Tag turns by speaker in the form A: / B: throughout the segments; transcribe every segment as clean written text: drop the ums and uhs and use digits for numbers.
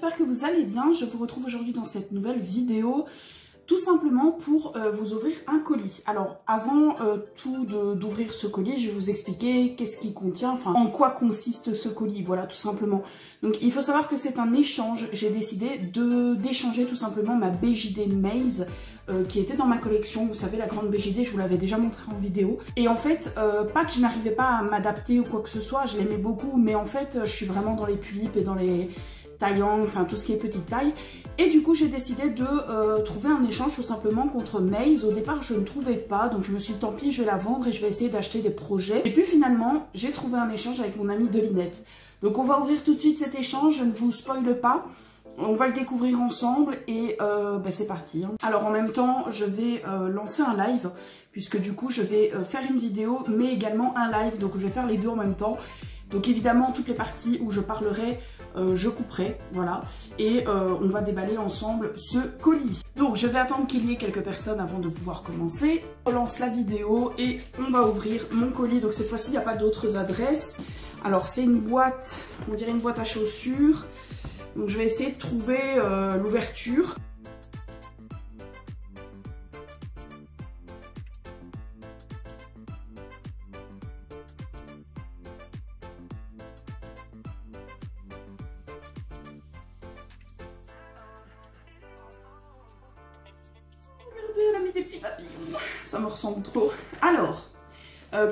A: j'espère que vous allez bien. Je vous retrouve aujourd'hui dans cette nouvelle vidéo, tout simplement pour vous ouvrir un colis. Alors avant d'ouvrir ce colis, je vais vous expliquer qu'est-ce qu'il contient, enfin en quoi consiste ce colis, voilà tout simplement. Donc il faut savoir que c'est un échange, j'ai décidé d'échanger tout simplement ma BJD Maze qui était dans ma collection, vous savez la grande BJD, je vous l'avais déjà montré en vidéo. Et en fait, pas que je n'arrivais pas à m'adapter ou quoi que ce soit, je l'aimais beaucoup, mais en fait je suis vraiment dans les pulipes et dans les taillant, enfin tout ce qui est petite taille. Et du coup j'ai décidé de trouver un échange tout simplement contre Maze. Au départ je ne trouvais pas, donc je me suis dit tant pis je vais la vendre et je vais essayer d'acheter des projets. Et puis finalement j'ai trouvé un échange avec mon amie Delinette. Donc on va ouvrir tout de suite cet échange, je ne vous spoile pas. On va le découvrir ensemble et c'est parti. Alors en même temps je vais lancer un live, puisque du coup je vais faire une vidéo mais également un live, donc je vais faire les deux en même temps. Donc évidemment toutes les parties où je parlerai, je couperai, voilà. Et on va déballer ensemble ce colis. Donc je vais attendre qu'il y ait quelques personnes avant de pouvoir commencer. On lance la vidéo et on va ouvrir mon colis. Donc cette fois-ci il n'y a pas d'autres adresses. Alors c'est une boîte, on dirait une boîte à chaussures. Donc je vais essayer de trouver l'ouverture. Regardez, elle a mis des petits papillons. Ça me ressemble trop. Alors,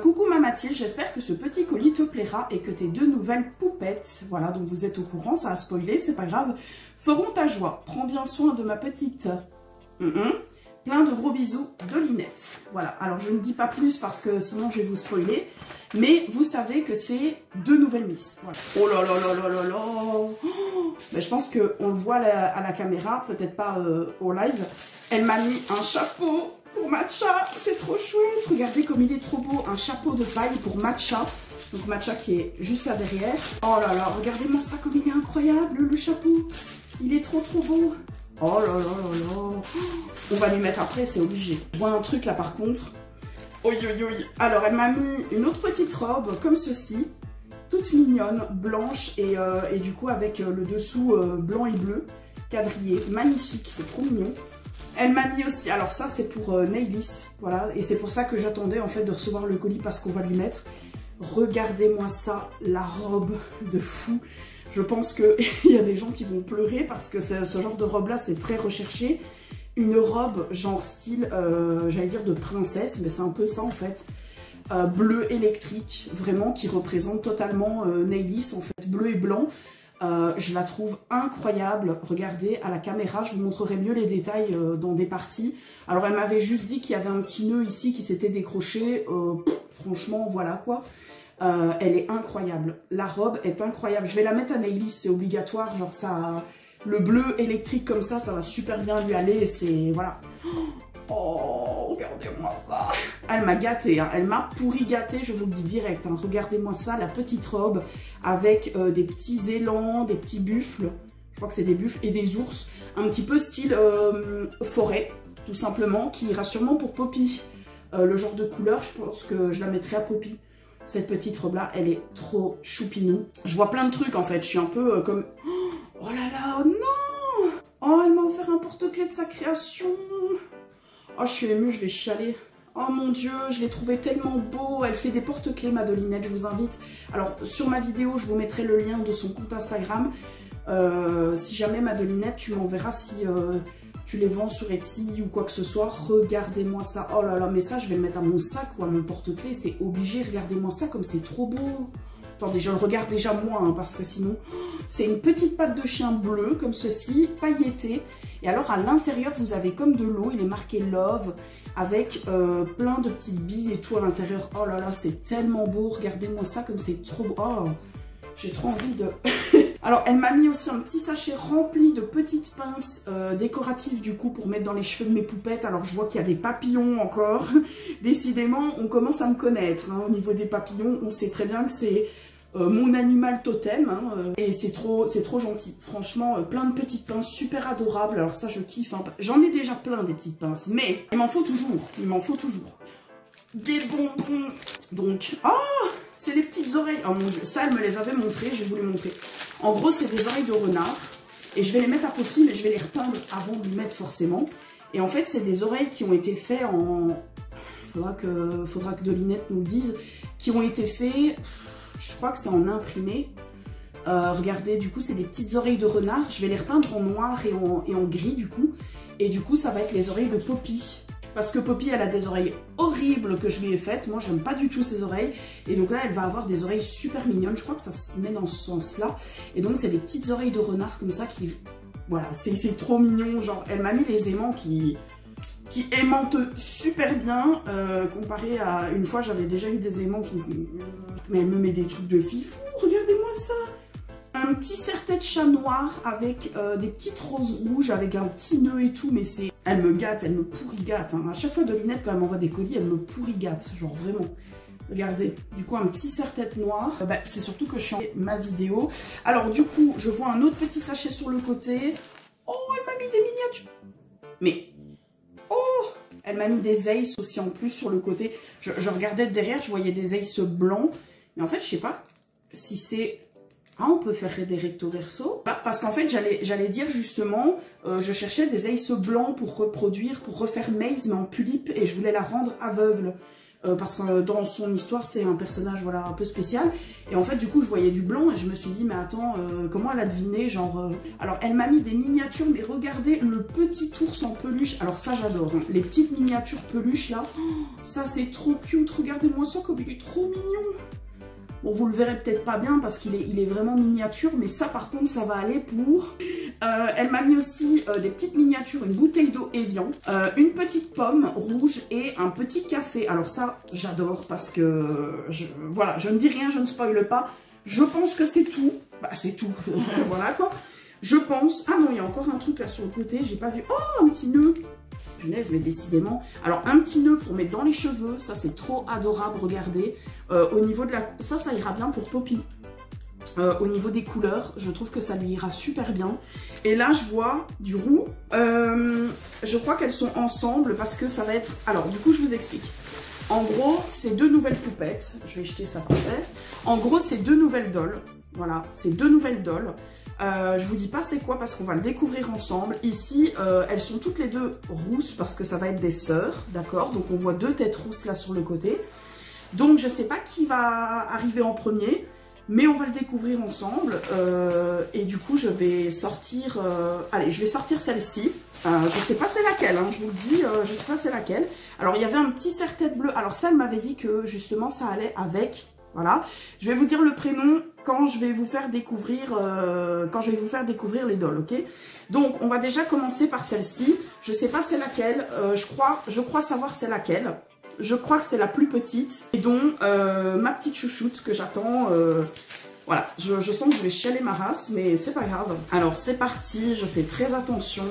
A: coucou ma Mathilde, j'espère que ce petit colis te plaira et que tes deux nouvelles poupettes, voilà, donc vous êtes au courant, ça a spoilé, c'est pas grave, feront ta joie. Prends bien soin de ma petite. Plein de gros bisous, Delinette. Voilà, alors je ne dis pas plus parce que sinon je vais vous spoiler, mais vous savez que c'est deux nouvelles Miss. Voilà. Oh là là là là là là. Ben, je pense qu'on le voit à la caméra, peut-être pas au live. Elle m'a mis un chapeau pour Matcha, c'est trop chouette. Regardez comme il est trop beau, un chapeau de paille pour Matcha. Donc Matcha qui est juste là derrière. Oh là là, regardez-moi ça comme il est incroyable, le chapeau. Il est trop beau. Oh là là là là. On va les mettre après, c'est obligé. Je vois un truc là par contre. Oi oi oi. Alors elle m'a mis une autre petite robe comme ceci. Toute mignonne, blanche et du coup avec le dessous blanc et bleu. Quadrillé, magnifique, c'est trop mignon. Elle m'a mis aussi, alors ça c'est pour Nailis, voilà. Et c'est pour ça que j'attendais en fait de recevoir le colis parce qu'on va lui mettre. Regardez-moi ça, la robe de fou. Je pense qu'il y a des gens qui vont pleurer parce que ce genre de robe-là, c'est très recherché. Une robe genre style, j'allais dire de princesse, mais c'est un peu ça en fait. Bleu électrique, vraiment, qui représente totalement Nailis, en fait, bleu et blanc. Je la trouve incroyable. Regardez, à la caméra, je vous montrerai mieux les détails dans des parties. Alors, elle m'avait juste dit qu'il y avait un petit nœud ici qui s'était décroché. Franchement, voilà quoi. Elle est incroyable. La robe est incroyable. Je vais la mettre à Nailis, c'est obligatoire. Genre ça, le bleu électrique comme ça va super bien lui aller. C'est voilà. Oh, regardez-moi ça. Elle m'a gâtée, hein. Elle m'a pourri gâtée, je vous le dis direct. Hein. Regardez-moi ça, la petite robe avec des petits élans, des petits buffles. Je crois que c'est des buffles et des ours. Un petit peu style forêt, tout simplement, qui ira sûrement pour Poppy. Le genre de couleur, je pense que je la mettrai à Poppy. Cette petite robe-là, elle est trop choupinou. Je vois plein de trucs en fait, je suis un peu comme... Oh là là, oh non. Oh, elle m'a offert un porte-clés de sa création. Oh, je suis émue, je vais chialer. Oh mon dieu, je l'ai trouvé tellement beau. Elle fait des porte-clés, ma Delinette, je vous invite. Alors, sur ma vidéo, je vous mettrai le lien de son compte Instagram. Si jamais, ma Delinette, tu m'enverras si tu les vends sur Etsy ou quoi que ce soit. Regardez-moi ça. Oh là là, mais ça, je vais le mettre à mon sac ou à mon porte-clés. C'est obligé, regardez-moi ça comme c'est trop beau. Attendez, je le regarde déjà moi, hein, parce que sinon... C'est une petite patte de chien bleue, comme ceci, pailletée. Et alors, à l'intérieur, vous avez comme de l'eau. Il est marqué Love, avec plein de petites billes et tout à l'intérieur. Oh là là, c'est tellement beau. Regardez-moi ça, comme c'est trop beau. Oh, j'ai trop envie de... Alors, elle m'a mis aussi un petit sachet rempli de petites pinces décoratives, du coup, pour mettre dans les cheveux de mes poupettes. Alors, je vois qu'il y a des papillons encore. Décidément, on commence à me connaître. Hein. Au niveau des papillons, on sait très bien que c'est... mon animal totem, hein, et c'est trop gentil. Franchement, plein de petites pinces super adorables. Alors ça, je kiffe. Hein. J'en ai déjà plein des petites pinces, mais il m'en faut toujours. Il m'en faut toujours. Des bonbons. Donc, oh, c'est les petites oreilles. Oh mon dieu, ça, elle me les avait montrées. Je vais vous les montrer. En gros, c'est des oreilles de renard. Et je vais les mettre à Poppy, mais je vais les repeindre avant de les mettre forcément. Et en fait, c'est des oreilles qui ont été faites en... Faudra que Dolinette nous le dise. Qui ont été faits, je crois que c'est en imprimé. Regardez, du coup, c'est des petites oreilles de renard. Je vais les repeindre en noir et en gris, du coup. Et du coup, ça va être les oreilles de Poppy. Parce que Poppy, elle a des oreilles horribles que je lui ai faites. Moi, j'aime pas du tout ces oreilles. Et donc là, elle va avoir des oreilles super mignonnes. Je crois que ça se met dans ce sens-là. Et donc, c'est des petites oreilles de renard comme ça qui... Voilà, c'est trop mignon. Genre, elle m'a mis les aimants qui aimantent super bien. Comparé à... Une fois, j'avais déjà eu des aimants qui... Mais elle me met des trucs de fifou. Regardez-moi ça. Un petit serre-tête chat noir avec des petites roses rouges, avec un petit nœud et tout, mais c'est... Elle me gâte, elle me pourri-gâte. Hein. À chaque fois, Dolinette, quand elle m'envoie des colis, elle me pourri-gâte, genre vraiment. Regardez, du coup, un petit serre-tête noir. C'est surtout que je suis en ma vidéo. Alors, du coup, je vois un autre petit sachet sur le côté. Oh, elle m'a mis des miniatures. Mais... Oh, elle m'a mis des aces aussi en plus sur le côté. Je regardais derrière, je voyais des aces blancs. Mais en fait, je sais pas si c'est... Ah, on peut faire des recto verso. Parce qu'en fait, j'allais dire justement, je cherchais des aces blancs pour reproduire, pour refaire Maze, mais en Pulippe, et je voulais la rendre aveugle. Parce que dans son histoire, c'est un personnage voilà, un peu spécial. Et en fait, du coup, je voyais du blanc, et je me suis dit, mais attends, comment elle a deviné, genre... Alors, elle m'a mis des miniatures, mais regardez, le petit ours en peluche. Alors ça, j'adore. Hein. Les petites miniatures peluches, là, oh, ça, c'est trop cute. Regardez-moi ça, comme il est trop mignon. Bon, vous le verrez peut-être pas bien parce qu'il est vraiment miniature, mais ça par contre, ça va aller pour... elle m'a mis aussi des petites miniatures, une bouteille d'eau Evian, une petite pomme rouge et un petit café. Alors ça, j'adore parce que... Voilà, je ne dis rien, je ne spoile pas. Je pense que c'est tout. Bah, c'est tout. Voilà quoi. Je pense... Ah non, il y a encore un truc là sur le côté, j'ai pas vu... Oh, un petit nœud. Punaise, mais décidément. Alors, un petit nœud pour mettre dans les cheveux, ça c'est trop adorable, regardez. Au niveau de la... Ça ira bien pour Poppy. Au niveau des couleurs, je trouve que ça lui ira super bien. Et là, je vois du roux. Je crois qu'elles sont ensemble parce que ça va être... Alors, du coup, je vous explique. En gros, c'est deux nouvelles poupettes. Je vais jeter ça par terre. En gros, c'est deux nouvelles dolls. Voilà, c'est deux nouvelles dolls. Je vous dis pas c'est quoi parce qu'on va le découvrir ensemble. Ici, elles sont toutes les deux rousses parce que ça va être des sœurs, d'accord? Donc on voit deux têtes rousses là sur le côté. Donc je sais pas qui va arriver en premier, mais on va le découvrir ensemble. Et du coup, je vais sortir... allez, je vais sortir celle-ci. Je sais pas c'est laquelle, hein, je vous le dis, je sais pas c'est laquelle. Alors il y avait un petit serre-tête bleu. Alors ça, elle m'avait dit que justement ça allait avec... Voilà, je vais vous dire le prénom quand je vais vous faire découvrir, les dolls, ok? Donc, on va déjà commencer par celle-ci. Je sais pas c'est laquelle, je crois savoir c'est laquelle. Je crois que c'est la plus petite. Et donc, ma petite chouchoute que j'attends, voilà, je sens que je vais chialer ma race, mais c'est pas grave. Alors, c'est parti, je fais très attention.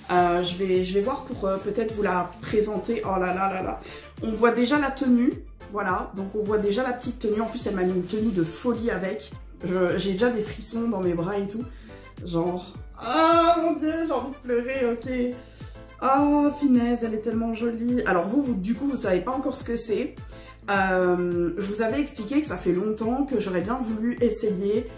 A: Je vais voir pour peut-être vous la présenter. Oh là là là là. On voit déjà la tenue. Voilà, donc on voit déjà la petite tenue. En plus, elle m'a mis une tenue de folie avec. J'ai déjà des frissons dans mes bras et tout. Genre... Oh mon dieu, j'ai envie de pleurer, ok. Oh, finesse, elle est tellement jolie. Alors vous du coup, vous savez pas encore ce que c'est. Je vous avais expliqué que ça fait longtemps que j'aurais bien voulu essayer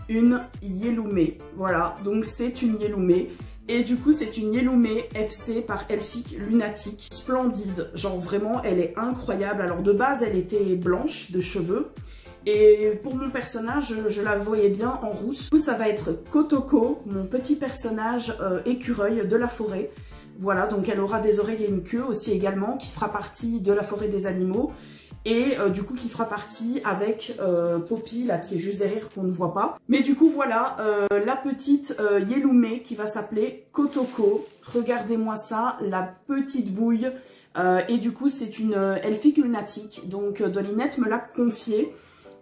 A: une Yeloumé. Voilà, donc c'est une Yeloumé. Et du coup, c'est une Yeloumé FC par Elphick Lunatic. Splendide, genre vraiment, elle est incroyable. Alors de base, elle était blanche de cheveux. Et pour mon personnage, je la voyais bien en rousse. Du coup, ça va être Kotoko, mon petit personnage écureuil de la forêt. Voilà, donc elle aura des oreilles et une queue aussi également, qui fera partie de la forêt des animaux. Et du coup qui fera partie avec Poppy là qui est juste derrière qu'on ne voit pas. Mais du coup voilà la petite Yeloumé qui va s'appeler Kotoko. Regardez-moi ça, la petite bouille. Et du coup c'est une Elphick Lunatic. Donc Dolinette me l'a confiée.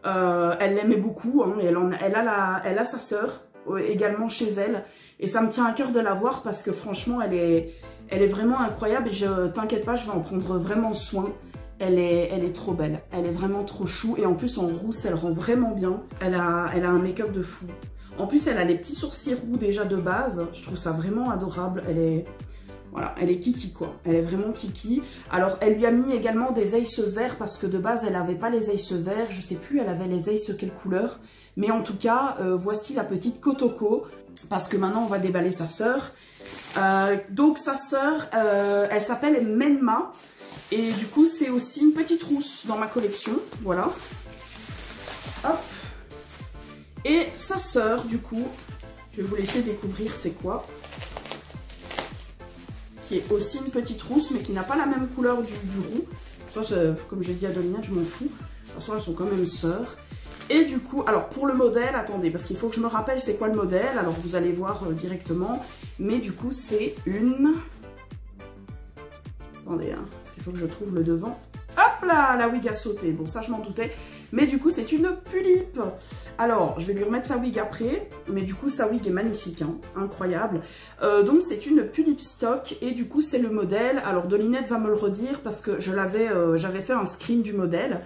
A: Elle l'aimait beaucoup hein, et elle a sa sœur également chez elle. Et ça me tient à cœur de la voir parce que franchement elle est vraiment incroyable. Et je t'inquiète pas, je vais en prendre vraiment soin. Elle est trop belle, elle est vraiment trop chou et en plus en rousse elle rend vraiment bien. Elle a un make-up de fou. En plus elle a les petits sourcils roux déjà de base, je trouve ça vraiment adorable. Voilà, elle est kiki quoi, elle est vraiment kiki. Alors elle lui a mis également des aces verts parce que de base elle n'avait pas les aces verts, je sais plus elle avait les aces quelle couleur. Mais en tout cas voici la petite Kotoko. parce que maintenant on va déballer sa sœur. Donc sa sœur, elle s'appelle Menma. Et du coup, c'est aussi une petite rousse dans ma collection. Voilà. Hop. Et sa sœur, du coup, je vais vous laisser découvrir c'est quoi. Qui est aussi une petite rousse, mais qui n'a pas la même couleur du roux. Ça, comme j'ai dit à Dolinette, je m'en fous. De toute façon, elles sont quand même sœurs. Et du coup, alors pour le modèle, attendez, parce qu'il faut que je me rappelle c'est quoi le modèle. Alors vous allez voir directement. Mais du coup, c'est une... Attendez, hein, parce qu'il faut que je trouve le devant. Hop là, la wig a sauté. Bon, ça, je m'en doutais. Mais du coup, c'est une pulipe. Alors, je vais lui remettre sa wig après. Mais du coup, sa wig est magnifique, hein, incroyable. Donc, c'est une pulipe stock. Et du coup, c'est le modèle. Alors, Dolinette va me le redire parce que j'avais fait un screen du modèle.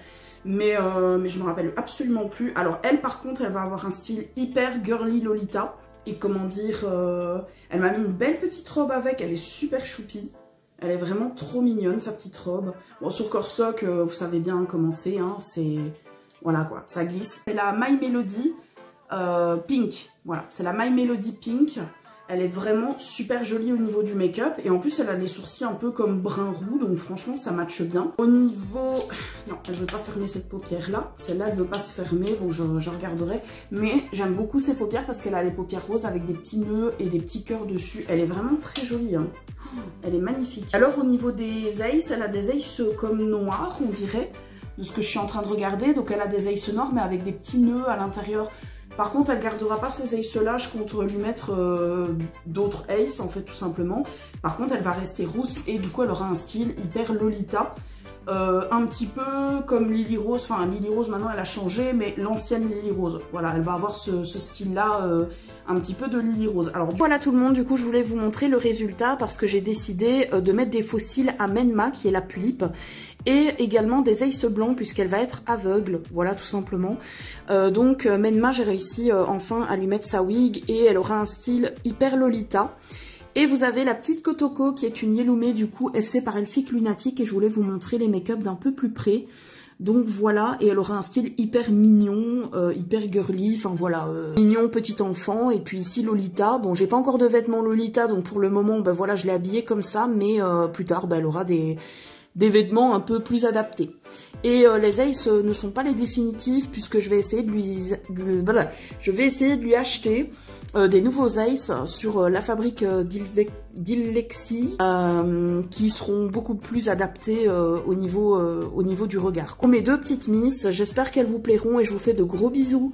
A: Mais je me rappelle absolument plus. Alors, elle, par contre, elle va avoir un style hyper girly Lolita. Et comment dire, elle m'a mis une belle petite robe avec. Elle est super choupie. Elle est vraiment trop mignonne, sa petite robe. Bon, sur Corstock, vous savez bien comment c'est, hein, c'est... Voilà quoi, ça glisse. C'est la My Melody Pink. Voilà, c'est la My Melody Pink. Elle est vraiment super jolie au niveau du make-up. Et en plus, elle a les sourcils un peu comme brun roux. Donc franchement, ça matche bien. Au niveau... Non, elle ne veut pas fermer cette paupière-là. Celle-là, elle ne veut pas se fermer. Bon, je regarderai. Mais j'aime beaucoup ces paupières parce qu'elle a les paupières roses avec des petits nœuds et des petits cœurs dessus. Elle est vraiment très jolie, hein. Elle est magnifique. Alors au niveau des aces, elle a des aces comme noirs, on dirait, de ce que je suis en train de regarder. Donc elle a des aces noirs mais avec des petits nœuds à l'intérieur. Par contre, elle ne gardera pas ces aces là, je compte lui mettre d'autres aces en fait tout simplement. Par contre, elle va rester rousse et du coup elle aura un style hyper Lolita. Un petit peu comme Lily Rose, enfin Lily Rose maintenant elle a changé, mais l'ancienne Lily Rose, voilà, elle va avoir ce style là, un petit peu de Lily Rose. Alors voilà tout le monde, du coup je voulais vous montrer le résultat parce que j'ai décidé de mettre des fossiles à Menma qui est la pulipe et également des aces blancs puisqu'elle va être aveugle, voilà tout simplement. Donc Menma, j'ai réussi enfin à lui mettre sa wig et elle aura un style hyper Lolita. Et vous avez la petite Kotoko qui est une Yelume du coup FC par Elphick Lunatic et je voulais vous montrer les make-up d'un peu plus près. Donc voilà, et elle aura un style hyper mignon, hyper girly, enfin voilà, mignon petit enfant. Et puis ici Lolita, bon j'ai pas encore de vêtements Lolita donc pour le moment ben voilà je l'ai habillée comme ça, mais plus tard ben, elle aura des vêtements un peu plus adaptés. Et les aces ne sont pas les définitifs puisque je vais essayer de lui acheter des nouveaux aces sur la fabrique d'Illexi qui seront beaucoup plus adaptés au niveau du regard. Mes deux petites miss, j'espère qu'elles vous plairont et je vous fais de gros bisous.